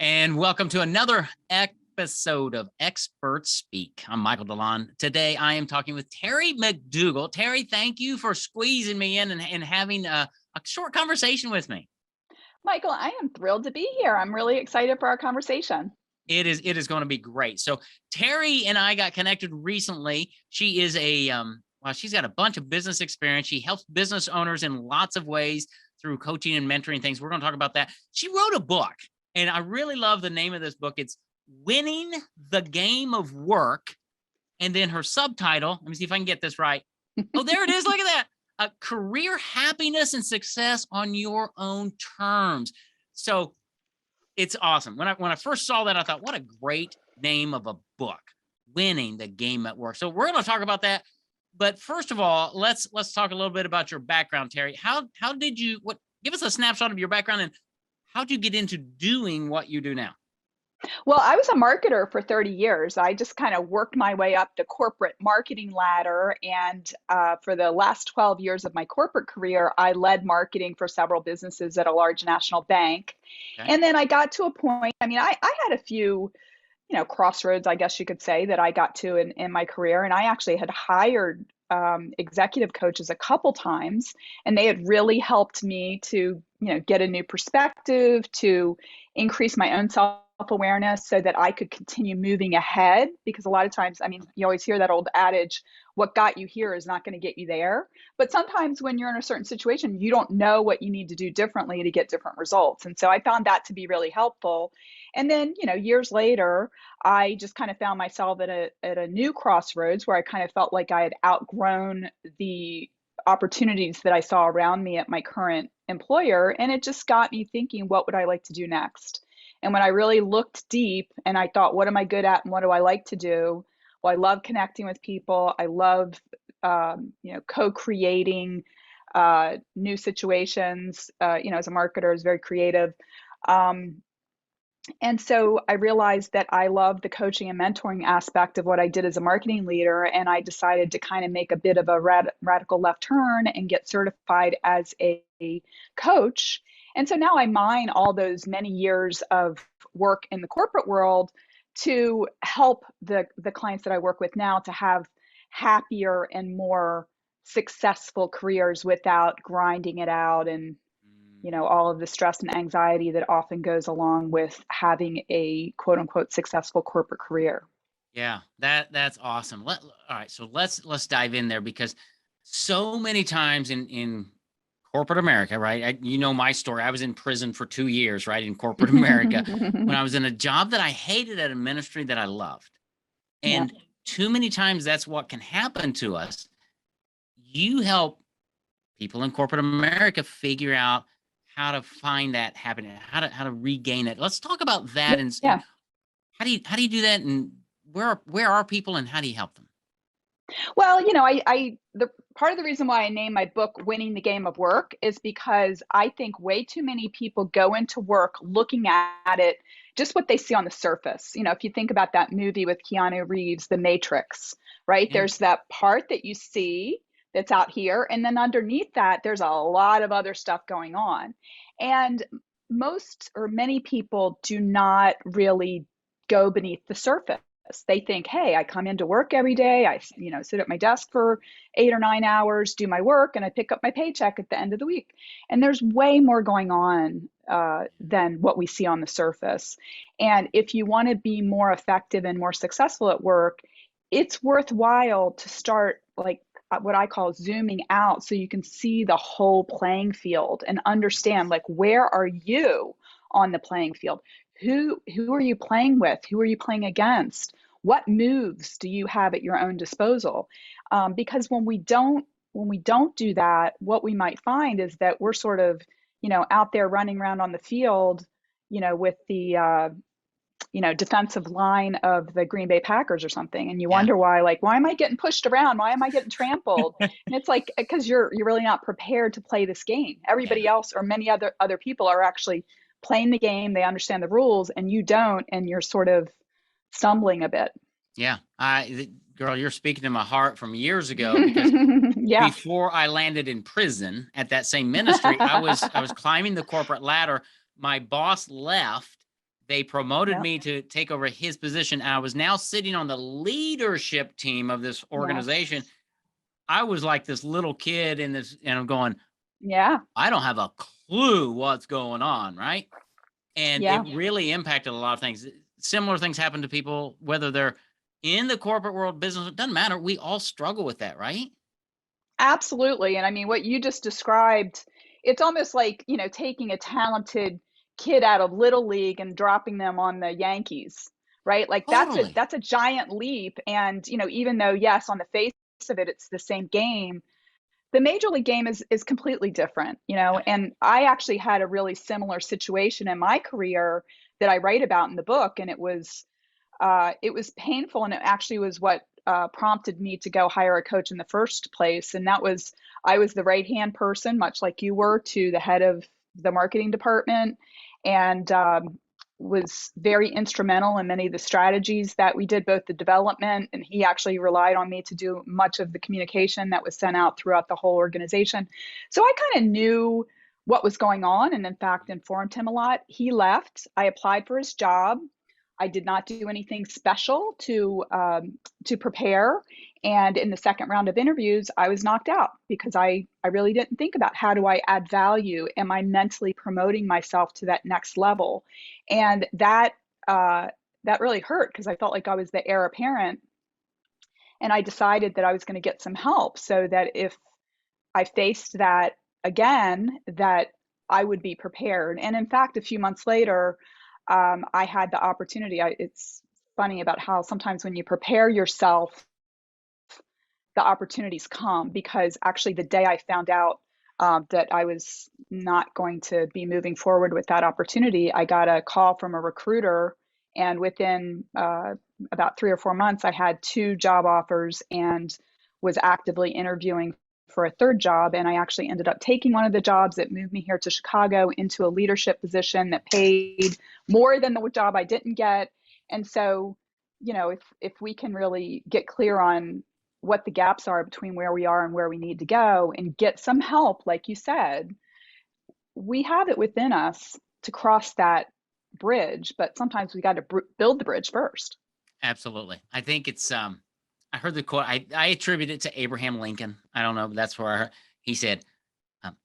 And welcome to another episode of Expert Speak. I'm Michael DeLon. Today, I am talking with Terry McDougall. Terry, thank you for squeezing me in and having a short conversation with me. Michael, I am thrilled to be here. I'm really excited for our conversation. It is going to be great. So Terry and I got connected recently. She is she's got a bunch of business experience. She helps business owners in lots of ways through coaching and mentoring things. We're going to talk about that. She wrote a book, and I really love the name of this book. It's Winning the Game of Work. And then her subtitle, let me see if I can get this right. Oh, there it is. Look at that. Career happiness and success on your own terms. So it's awesome. When I first saw that, I thought, what a great name of a book, Winning the Game at Work. So we're going to talk about that. But first of all, let's talk a little bit about your background, Terry. How did you, give us a snapshot of your background and how'd you get into doing what you do now? Well, I was a marketer for 30 years. I just kind of worked my way up the corporate marketing ladder. And for the last 12 years of my corporate career, I led marketing for several businesses at a large national bank. Okay. And then I got to a point, I had a few, crossroads, I guess you could say, that I got to in my career. And I actually had hired executive coaches a couple times, and they had really helped me to, get a new perspective, to increase my own self-awareness so that I could continue moving ahead. Because a lot of times, you always hear that old adage, what got you here is not going to get you there. But sometimes when you're in a certain situation, you don't know what you need to do differently to get different results. And so I found that to be really helpful. And then, years later, I just kind of found myself at a new crossroads where I kind of felt like I had outgrown the opportunities that I saw around me at my current employer. And it just got me thinking, what would I like to do next? And when I really looked deep and I thought, what am I good at and what do I like to do? Well, I love connecting with people. I love, co-creating new situations. As a marketer, is very creative. And so I realized that I love the coaching and mentoring aspect of what I did as a marketing leader. And I decided to kind of make a bit of a radical left turn and get certified as a coach. And so now I mine all those many years of work in the corporate world to help the clients that I work with now to have happier and more successful careers without grinding it out and all of the stress and anxiety that often goes along with having a quote unquote successful corporate career. Yeah, that's awesome. All right, so let's dive in there, because so many times in corporate America, right? My story. I was in prison for 2 years, right, in corporate America, when I was in a job that I hated at a ministry that I loved. And too many times that's what can happen to us. You help people in corporate America figure out how to find that happiness, how to regain it. Let's talk about that. And how do you do that? And where are people and how do you help them? Well, the part of the reason why I named my book Winning the Game of Work is because I think way too many people go into work looking at it just what they see on the surface. If you think about that movie with Keanu Reeves, The Matrix, right? Yeah. There's that part that you see that's out here. And then underneath that, there's a lot of other stuff going on. And most or many people do not really go beneath the surface. They think, hey, I come into work every day. I, sit at my desk for 8 or 9 hours, do my work, and I pick up my paycheck at the end of the week. And there's way more going on than what we see on the surface. And if you want to be more effective and more successful at work, it's worthwhile to start what I call zooming out so you can see the whole playing field and understand where are you on the playing field? Who are you playing with? Who are you playing against? What moves do you have at your own disposal? Because when we don't do that, what we might find is that we're sort of, out there running around on the field, with the defensive line of the Green Bay Packers or something. And you wonder why am I getting pushed around? Why am I getting trampled? And it's because you're really not prepared to play this game. Everybody else or many other people are actually playing the game. They understand the rules and you don't, and you're sort of stumbling a bit. Yeah. Girl, you're speaking to my heart from years ago, because before I landed in prison at that same ministry, I was climbing the corporate ladder. My boss left They promoted Yep. me to take over his position. I was now sitting on the leadership team of this organization. Yes. I was like this little kid in this, and I'm going, Yeah. I don't have a clue what's going on, right? And it Yeah. really impacted a lot of things. Similar things happen to people, whether they're in the corporate world, business, it doesn't matter. We all struggle with that, right? Absolutely. And I mean, what you just described, it's almost like, taking a talented kid out of little league and dropping them on the Yankees, right? Like Totally. that's a giant leap. And, even though, yes, on the face of it, it's the same game, the major league game is completely different, Yeah. and I actually had a really similar situation in my career that I write about in the book. And it was painful, and it actually was what prompted me to go hire a coach in the first place. And that was, I was the right hand person, much like you were, to the head of the marketing department, and was very instrumental in many of the strategies that we did, both the development, and he actually relied on me to do much of the communication that was sent out throughout the whole organization. So I kind of knew what was going on, and in fact informed him a lot. He left. I applied for his job. I did not do anything special to prepare. And in the second round of interviews, I was knocked out because I really didn't think about, how do I add value? Am I mentally promoting myself to that next level? And that really hurt because I felt like I was the heir apparent. And I decided that I was going to get some help so that if I faced that again, that I would be prepared. And in fact, a few months later, I had the opportunity. It's funny about how sometimes when you prepare yourself, the opportunities come, because actually the day I found out that I was not going to be moving forward with that opportunity, I got a call from a recruiter. And within about 3 or 4 months, I had 2 job offers and was actively interviewing for a third job. And I actually ended up taking one of the jobs that moved me here to Chicago into a leadership position that paid more than the job I didn't get. And so, if we can really get clear on what the gaps are between where we are and where we need to go and get some help, like you said, we have it within us to cross that bridge, but sometimes we got to build the bridge first. Absolutely. I think it's I heard the quote. I attribute it to Abraham Lincoln. I don't know, but that's where I heard. He said,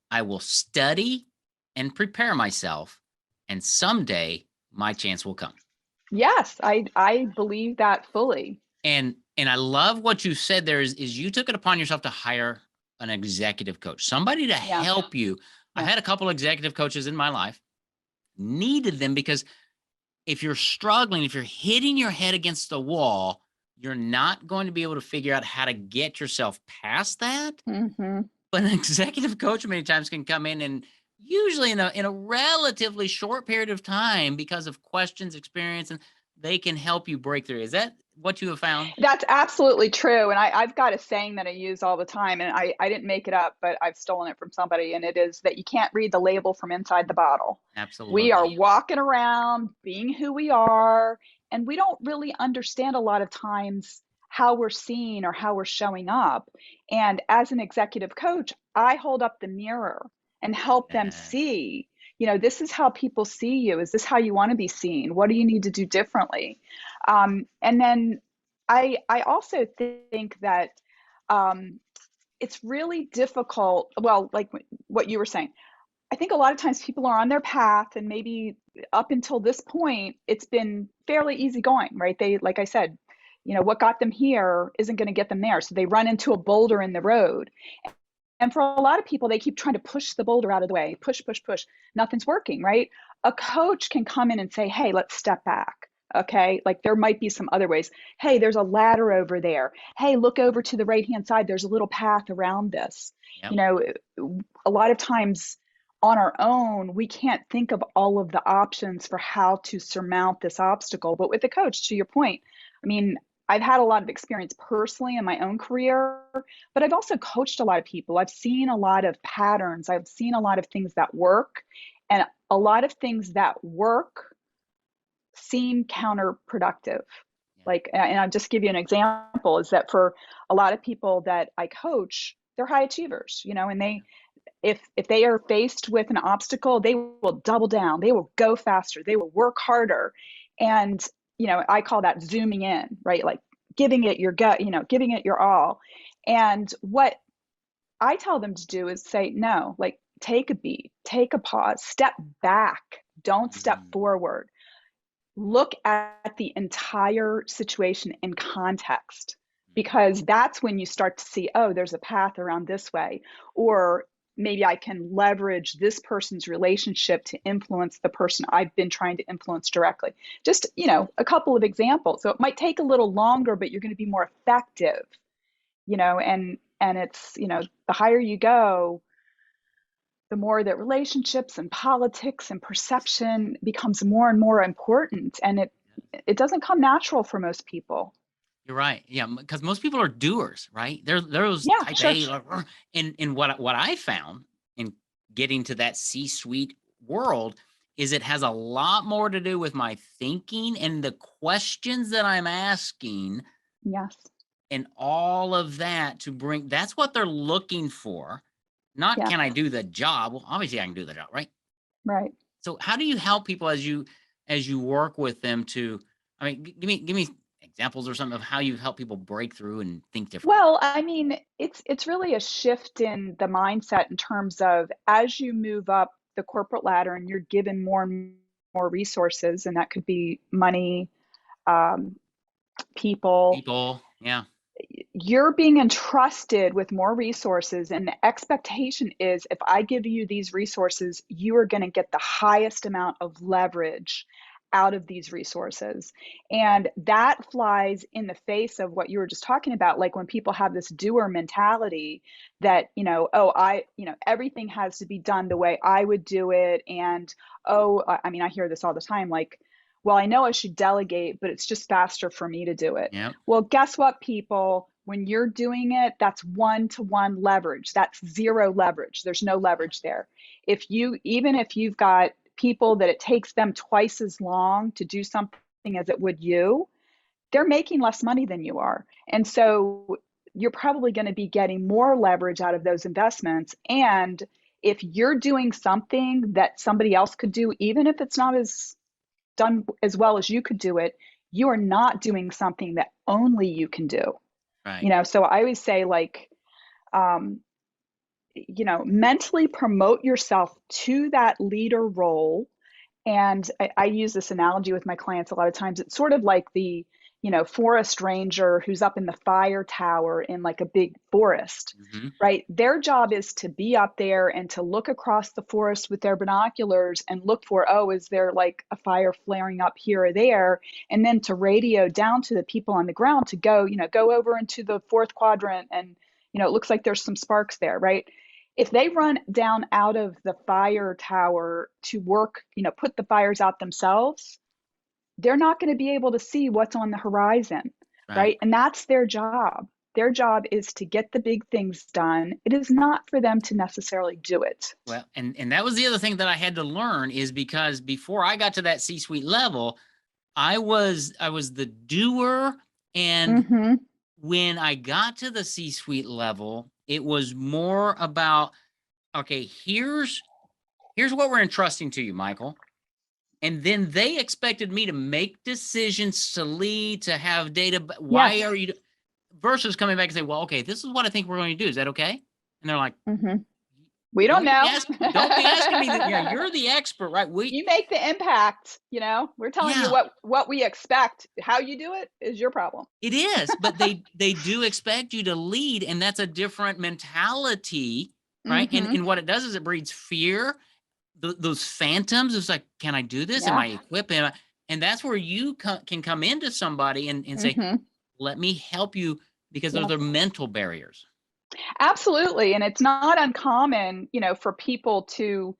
I will study and prepare myself, and someday my chance will come. Yes, I believe that fully. And I love what you said there is you took it upon yourself to hire an executive coach, somebody to Yeah. help you. I Yeah. had a couple executive coaches in my life, needed them because if you're struggling, if you're hitting your head against the wall, you're not going to be able to figure out how to get yourself past that. Mm-hmm. But an executive coach many times can come in and usually in a relatively short period of time, because of questions, experience, and they can help you break through. Is that what you have found? That's absolutely true. And I've got a saying that I use all the time, and I didn't make it up, but I've stolen it from somebody. And it is that you can't read the label from inside the bottle. We are Absolutely. walking around being who we are, and we don't really understand a lot of times how we're seen or how we're showing up. And as an executive coach, I hold up the mirror and help them Yeah. see, this is how people see you. Is this how you want to be seen? What do you need to do differently? And then I also think that it's really difficult. Well, like what you were saying, I think a lot of times people are on their path, and maybe up until this point, it's been fairly easy going, right? They, like I said, what got them here isn't going to get them there. So they run into a boulder in the road. And for a lot of people, they keep trying to push the boulder out of the way, push, push, push. Nothing's working, right? A coach can come in and say, hey, let's step back. Okay. Like there might be some other ways. Hey, there's a ladder over there. Hey, look over to the right hand side. There's a little path around this. Yep. You know, a lot of times on our own, we can't think of all of the options for how to surmount this obstacle. But with a coach, to your point, I mean, I've had a lot of experience personally in my own career, but I've also coached a lot of people. I've seen a lot of patterns. I've seen a lot of things that work, and a lot of things that work seem counterproductive. Yeah. Like, and I'll just give you an example, is that for a lot of people that I coach, they're high achievers, and if they are faced with an obstacle, they will double down, they will go faster, they will work harder. And, I call that zooming in, right? Like giving it your gut, giving it your all. And what I tell them to do is say, no, like take a beat, take a pause, step back, don't step Mm, forward. Look at the entire situation in context, because that's when you start to see, oh, there's a path around this way, or maybe I can leverage this person's relationship to influence the person I've been trying to influence directly. Just, a couple of examples. So it might take a little longer, but you're going to be more effective, and it's, the higher you go, the more that relationships and politics and perception becomes more and more important. And it doesn't come natural for most people. you're right. Yeah, because most people are doers, right? They're those Yeah, type sure. A, like, and what I found in getting to that C-suite world is it has a lot more to do with my thinking and the questions that I'm asking Yes. and all of that to bring. That's what they're looking for. Not Yeah. can I do the job? Well, obviously I can do the job, right? Right. So how do you help people as you work with them to, I mean, give me examples or something of how you help people break through and think differently. Well, I mean, it's really a shift in the mindset in terms of as you move up the corporate ladder and you're given more and more resources, and that could be money, um, people, People, yeah, you're being entrusted with more resources, and the expectation is if I give you these resources, you are going to get the highest amount of leverage out of these resources. And that flies in the face of what you were just talking about, like when people have this doer mentality that, oh, everything has to be done the way I would do it. And oh, I mean, I hear this all the time, like, well, I know I should delegate, but it's just faster for me to do it. yeah, Well, guess what, people? When you're doing it, that's one-to-one leverage. That's zero leverage. There's no leverage there. Even if you've got people that it takes them twice as long to do something as it would you, they're making less money than you are. And so you're probably going to be getting more leverage out of those investments. And if you're doing something that somebody else could do, even if it's not as done as well as you could do it, you are not doing something that only you can do. right. So I always say, like, um, mentally promote yourself to that leader role. And I use this analogy with my clients a lot of times. It's sort of like the, forest ranger who's up in the fire tower in like a big forest, Hmm. right? Their job is to be up there and to look across the forest with their binoculars and look for, oh, is there like a fire flaring up here or there? And then to radio down to the people on the ground to go over into the fourth quadrant, and, it looks like there's some sparks there, right? If they run down out of the fire tower to work, put the fires out themselves, they're not going to be able to see what's on the horizon, Right. right? And that's their job. Their job is to get the big things done. It is not for them to necessarily do it. Well, and that was the other thing that I had to learn is because before I got to that C-suite level, I was the doer, and Mm-hmm. when I got to the C-suite level, it was more about, okay, here's what we're entrusting to you, Michael. And then they expected me to make decisions, to lead, to have data. Why Yes. are you versus coming back and say, well, okay, this is what I think we're going to do. Is that okay? And they're like, Mm-hmm. We don't don't be know. asking me that. Yeah, you're the expert, right? You make the impact. We're telling you Yeah, what we expect. How you do it is your problem. it is. But they do expect you to lead, and that's a different mentality, right? And Mm-hmm. and what it does is it breeds fear. Those phantoms. It's like, can I do this? Am Yeah. I equipped? And that's where you can come into somebody and say, Mm-hmm. let me help you, because those Yes. are mental barriers. Absolutely. And it's not uncommon, for people to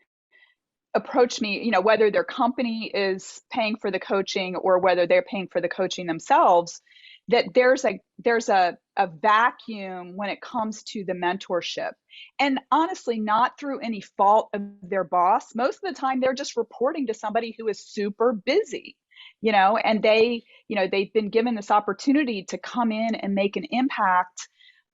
approach me, whether their company is paying for the coaching or whether they're paying for the coaching themselves, that there's a vacuum when it comes to the mentorship. And honestly, not through any fault of their boss. Most of the time they're just reporting to somebody who is super busy, and they've been given this opportunity to come in and make an impact,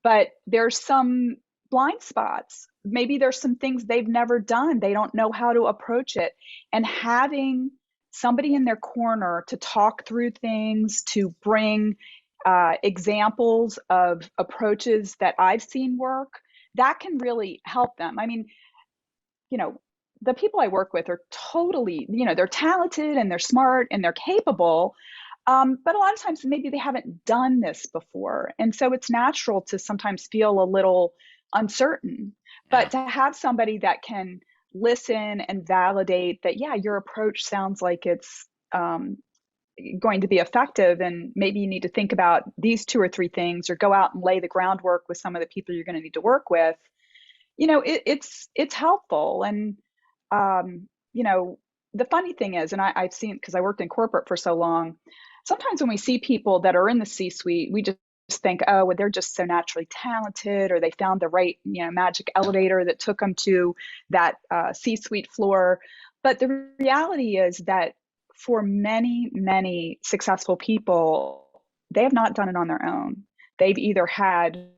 but there's some blind spots maybe there's some things they've never done. They don't know how to approach it. And having somebody in their corner to talk through things, to bring examples of approaches that I've seen work, that can really help them. I mean, you know, the people I work with are totally, they're talented and they're smart and they're capable. But a lot of times maybe they haven't done this before. And so it's natural to sometimes feel a little uncertain. Yeah. But to have somebody that can listen and validate that, yeah, your approach sounds like it's going to be effective, and maybe you need to think about these 2 or 3 things, or go out and lay the groundwork with some of the people you're going to need to work with. It's helpful. And the funny thing is, and I've seen, because I worked in corporate for so long, sometimes when we see people that are in the C-suite, we just think, oh, well, they're just so naturally talented, or they found the right, magic elevator that took them to that C-suite floor. But the reality is that for many, many successful people, they have not done it on their own. They've either had,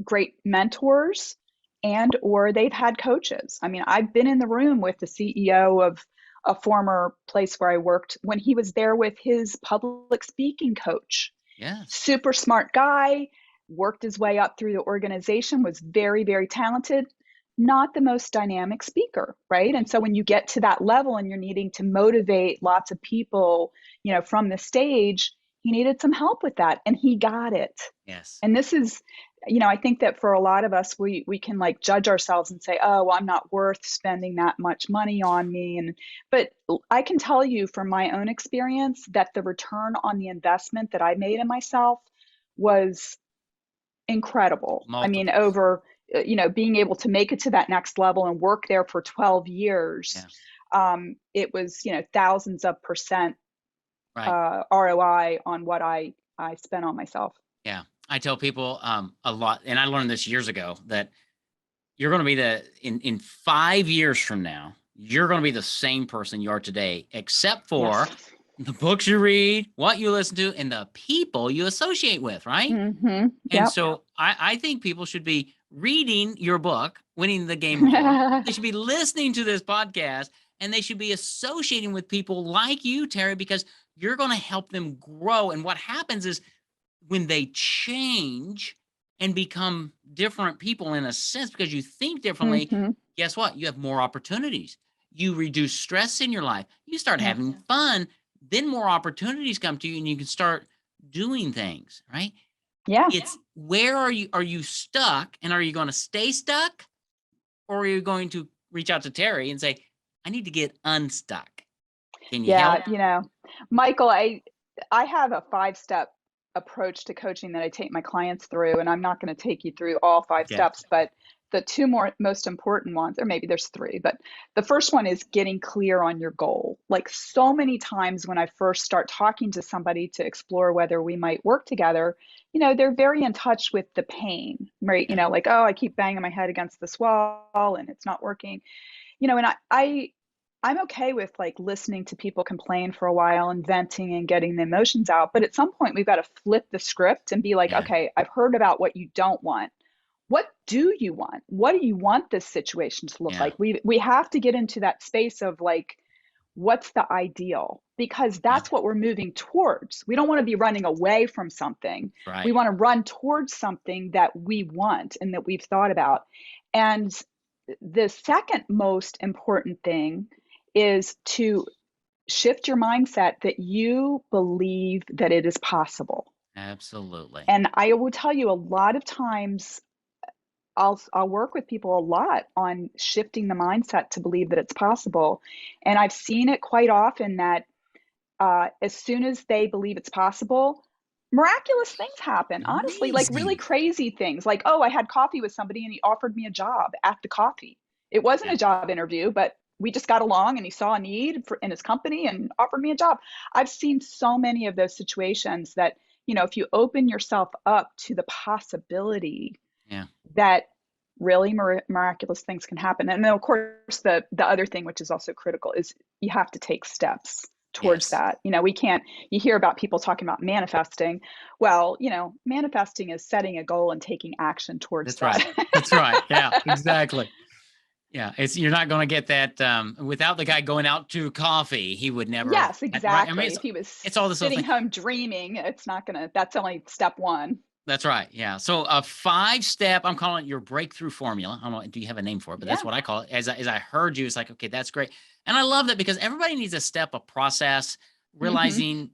great mentors, and or they've had coaches. I mean, I've been in the room with the CEO of a former place where I worked when he was there with his public speaking coach. Yes. Super smart guy, worked his way up through the organization, was very, very talented, not the most dynamic speaker, right? And so when you get to that level and you're needing to motivate lots of people, from the stage, he needed some help with that, and he got it. Yes. And this is, I think that for a lot of us, we can like judge ourselves and say, oh, well, I'm not worth spending that much money on me. But I can tell you from my own experience that the return on the investment that I made in myself was incredible. I mean, Multiples. over, being able to make it to that next level and work there for 12 years, it was, thousands of percent Right. ROI on what I spent on myself. Yeah. I tell people a lot, and I learned this years ago, that you're going to be in 5 years from now, you're going to be the same person you are today, except for Yes. the books you read, what you listen to, and the people you associate with, right? Mm-hmm. And Yep. so I think people should be reading your book, Winning the Game of Work. They should be listening to this podcast, and they should be associating with people like you, Terry, because you're going to help them grow. And what happens is, when they change and become different people in a sense, because you think differently, Mm-hmm. guess what? You have more opportunities. You reduce stress in your life. You start Yeah. having fun. Then more opportunities come to you, and you can start doing things, right? Yeah. It's, where are you? Are you stuck? And are you going to stay stuck? Or are you going to reach out to Terry and say, I need to get unstuck? Can you help? Yeah. Michael, I have a 5-step approach to coaching that I take my clients through, and I'm not going to take you through all 5 Okay. steps, but the 2 most important ones, or maybe there's 3, but the first one is getting clear on your goal. Like, so many times when I first start talking to somebody to explore whether we might work together, they're very in touch with the pain, right? Yeah. Like, oh, I keep banging my head against this wall and it's not working. And I'm okay with like listening to people complain for a while and venting and getting the emotions out. But at some point, we've got to flip the script and be like, Yeah. okay, I've heard about what you don't want. What do you want? What do you want this situation to look Yeah. like? We have to get into that space of like, what's the ideal? Because that's what we're moving towards. We don't want to be running away from something. Right. We want to run towards something that we want and that we've thought about. And the second most important thing is to shift your mindset that you believe that it is possible. Absolutely. And I will tell you, a lot of times I'll work with people a lot on shifting the mindset to believe that it's possible. And I've seen it quite often that as soon as they believe it's possible, miraculous things happen. Honestly, like really Amazing. crazy things. Like, oh, I had coffee with somebody and he offered me a job at the coffee. It wasn't Yeah. a job interview, but we just got along and he saw a need in his company and offered me a job. I've seen so many of those situations that, if you open yourself up to the possibility Yeah. that really miraculous things can happen. And then, of course, the other thing, which is also critical, is you have to take steps towards Yes. that. You hear about people talking about manifesting. Well, manifesting is setting a goal and taking action towards That's right. that. That's right. Yeah, exactly. Yeah, you're not going to get that without the guy going out to coffee. He would never have Yes, right. I mean, exactly. If he was it's all this other sitting thing. home dreaming, that's only step one. That's right. Yeah. So a 5-step, I'm calling it your breakthrough formula. I don't know, do you have a name for it? But that's Yeah. what I call it. As I heard you, it's like, okay, that's great. And I love that because everybody needs a step, a process, Hmm. realizing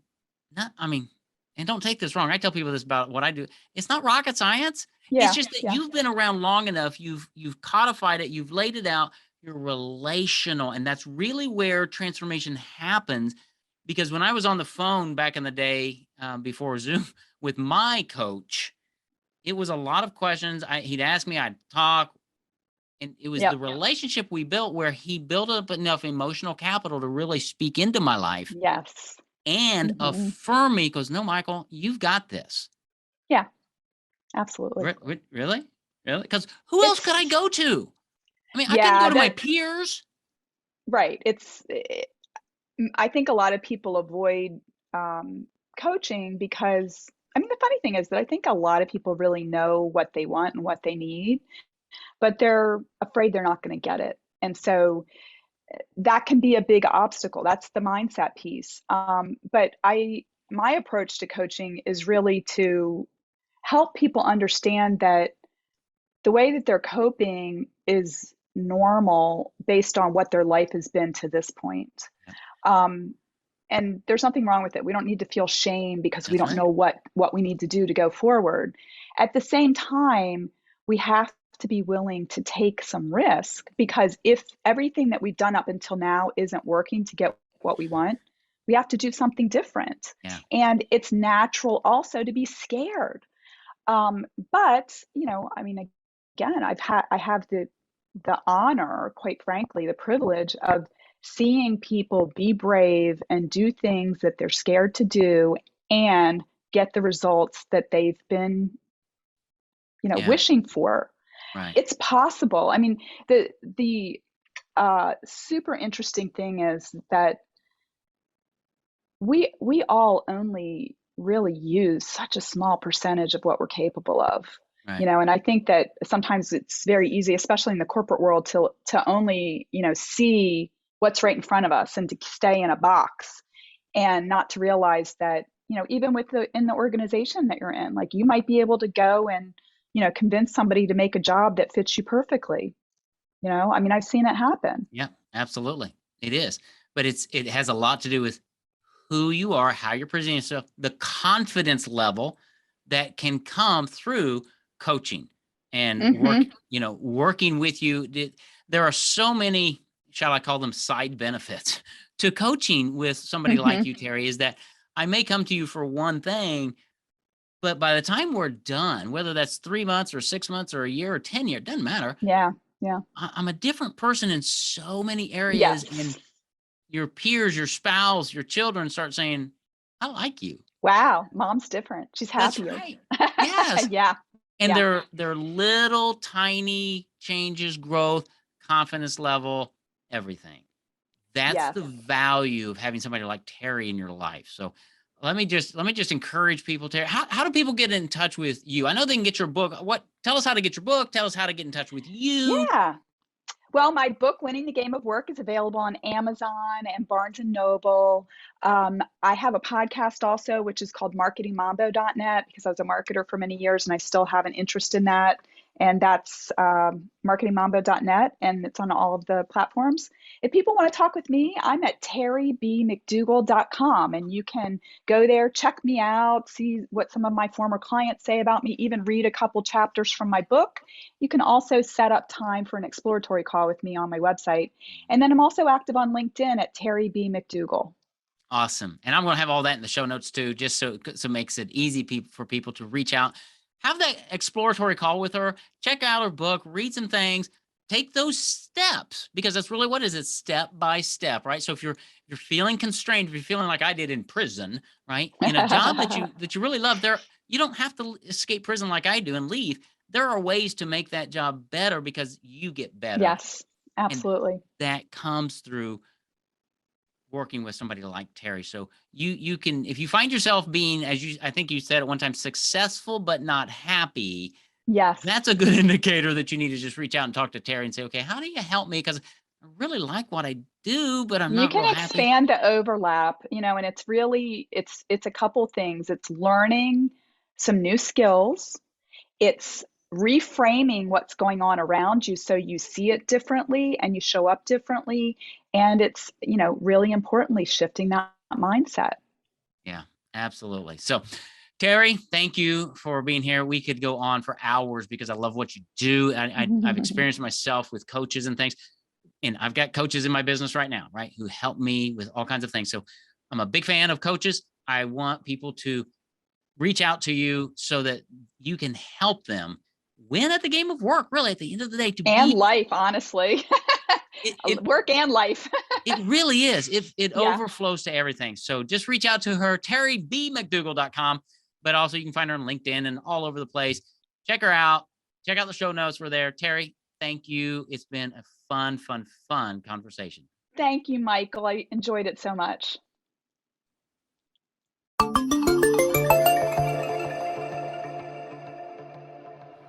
I mean, and don't take this wrong. I tell people this about what I do. It's not rocket science. It's Yeah. just that Yeah. you've been around long enough. You've codified it. You've laid it out. You're relational. And that's really where transformation happens. Because when I was on the phone back in the day before Zoom with my coach, it was a lot of questions. He'd ask me, I'd talk, and it was the Yep. relationship we built where he built up enough emotional capital to really speak into my life Yes. and Hmm. affirm me. Goes, no, Michael, you've got this. Yeah, absolutely. Really? Really? Because who else It's could I go to? I mean, I couldn't Yeah, go to my peers. right. I think a lot of people avoid coaching because, I mean, the funny thing is that I think a lot of people really know what they want and what they need, but they're afraid they're not going to get it. And so that can be a big obstacle. That's the mindset piece. But my approach to coaching is really to help people understand that the way that they're coping is normal based on what their life has been to this point. Yep, Um, and there's nothing wrong with it. We don't need to feel shame because we that's don't right. know what we need to do to go forward. At the same time, we have to be willing to take some risk, because if everything that we've done up until now isn't working to get what we want, we have to do something different. Yeah. And it's natural also to be scared. But I mean, again, I have the honor, quite frankly, the privilege of seeing people be brave and do things that they're scared to do and get the results that they've been, Yeah. wishing for. Right. It's possible. I mean, the super interesting thing is that we all only really use such a small percentage of what we're capable of. Right. And I think that sometimes it's very easy, especially in the corporate world, to only see what's right in front of us and to stay in a box, and not to realize that even in the organization that you're in, like, you might be able to go and convince somebody to make a job that fits you perfectly. I mean, I've seen it happen. Yeah. Absolutely. It is. But it has a lot to do with who you are, how you're presenting yourself, the confidence level that can come through coaching and Hmm. working with you. There are so many, shall I call them, side benefits to coaching with somebody like Hmm. you, Terry, is that I may come to you for one thing, but by the time we're done, whether that's 3 months or 6 months or a year or 10 years, it doesn't matter. Yeah. Yeah. I'm a different person in so many areas, and Yes. your peers, your spouse, your children start saying, I like you. Wow, mom's different. She's That's happier. right. Yes. Yeah, And yeah, they're little tiny changes, growth, confidence level, everything. That's yes. the value of having somebody like Terry in your life. So let me just encourage people. Terry, how do people get in touch with you? I know they can get your book. Tell us how to get your book. Tell us how to get in touch with you. Yeah. Well, my book, Winning the Game of Work, is available on Amazon and Barnes and Noble. I have a podcast also, which is called marketingmambo.net, because I was a marketer for many years and I still have an interest in that. And that's marketingmambo.net, and it's on all of the platforms. If people want to talk with me, I'm at terrybmcdougall.com, and you can go there, check me out, see what some of my former clients say about me, even read a couple chapters from my book. You can also set up time for an exploratory call with me on my website. And then I'm also active on LinkedIn at Terry B. McDougall. Awesome. And I'm going to have all that in the show notes too, just so it makes it easy for people to reach out. Have that exploratory call with her, check out her book, read some things, take those steps, because that's really what it is. Step by step, right? So if you're feeling constrained, if you're feeling like I did in prison, right? In a job that you really love, you don't have to escape prison like I do and leave. There are ways to make that job better because you get better. Yes, And absolutely. that comes through working with somebody like Terry. So you can, if you find yourself being, as you, I think you said at one time, successful but not happy, Yes. that's a good indicator that you need to just reach out and talk to Terry and say, okay, how do you help me? Because I really like what I do, but I'm You not can real happy. expand the overlap, and it's really it's a couple things. It's learning some new skills. It's reframing what's going on around you so you see it differently and you show up differently. And it's, really importantly, shifting that mindset. Yeah, absolutely. So, Terry, thank you for being here. We could go on for hours because I love what you do. I've experienced myself with coaches and things, and I've got coaches in my business right now, right, who help me with all kinds of things. So, I'm a big fan of coaches. I want people to reach out to you so that you can help them win at the game of work. Really, at the end of the day, to And be life, honestly. it Work and life. it really is. It Yeah. overflows to everything. So just reach out to her, terrybmcdougall.com. But also you can find her on LinkedIn and all over the place. Check her out. Check out the show notes. We're there. Terry, thank you. It's been a fun conversation. Thank you, Michael. I enjoyed it so much.